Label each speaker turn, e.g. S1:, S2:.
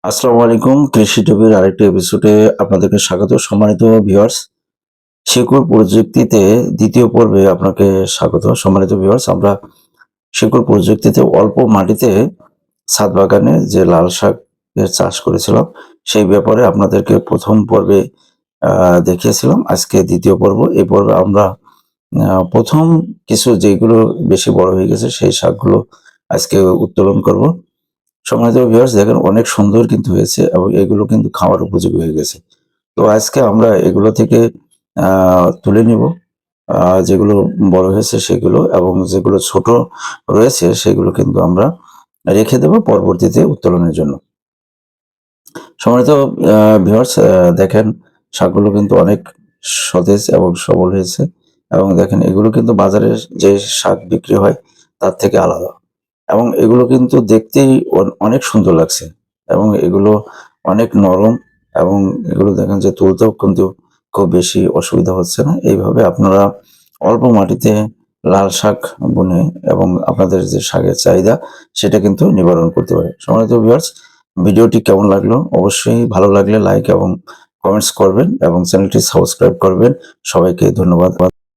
S1: আসসালামু আলাইকুম। কৃষি টিভির আরেকটি এপিসোডে আপনাদেরকে স্বাগত। সম্মানিত ভিউয়ার্স, শিকড় প্রযুক্তিতে দ্বিতীয় পর্বে আপনাকে স্বাগত। সম্মানিত ভিউয়ার্স, আমরা শিকড় প্রযুক্তিতে অল্প মাটিতে ছাদ বাগানে যে লাল শাকের চাষ করেছিলাম, সেই ব্যাপারে আপনাদেরকে প্রথম পর্বে দেখিয়েছিলাম। আজকে দ্বিতীয় পর্ব। এই পর্বে আমরা প্রথম কিছু যেগুলো বেশি বড় হয়ে গেছে, সেই শাকগুলো আজকে উত্তোলন করব। সম্মানিত ভিউয়ার্স, দেখেন অনেক সুন্দর কিন্তু হয়েছে এবং এগুলো কিন্তু খাওয়ার উপযোগী হয়ে গেছে। তো আজকে আমরা এগুলো থেকে তুলে নিব যেগুলো বড় হয়েছে সেগুলো, এবং যেগুলো ছোট রয়েছে সেগুলো কিন্তু আমরা রেখে দেব পরবর্তীতে উত্তোলনের জন্য। সম্মানিত ভিউয়ার্স, দেখেন শাকগুলো কিন্তু অনেক সতেজ এবং সবল হয়েছে, এবং দেখেন এগুলো কিন্তু বাজারে যে শাক বিক্রি হয় তার থেকে আলাদা, এবং এগুলো কিন্তু দেখতেই অনেক সুন্দর লাগছে, এবং এগুলো অনেক নরম, এবং এগুলো দেখেন যে তুলতেও কিন্তু খুব বেশি অসুবিধা হচ্ছে না। এইভাবে আপনারা অল্প মাটিতে লাল শাক বুনে এবং আপনাদের যে শাকের চাহিদা সেটা কিন্তু নিবারণ করতে পারে। সম্মানিত ভিউয়ার্স, ভিডিওটি কেমন লাগলো? অবশ্যই ভালো লাগলে লাইক এবং কমেন্টস করবেন এবং চ্যানেলটি সাবস্ক্রাইব করবেন। সবাইকে ধন্যবাদ।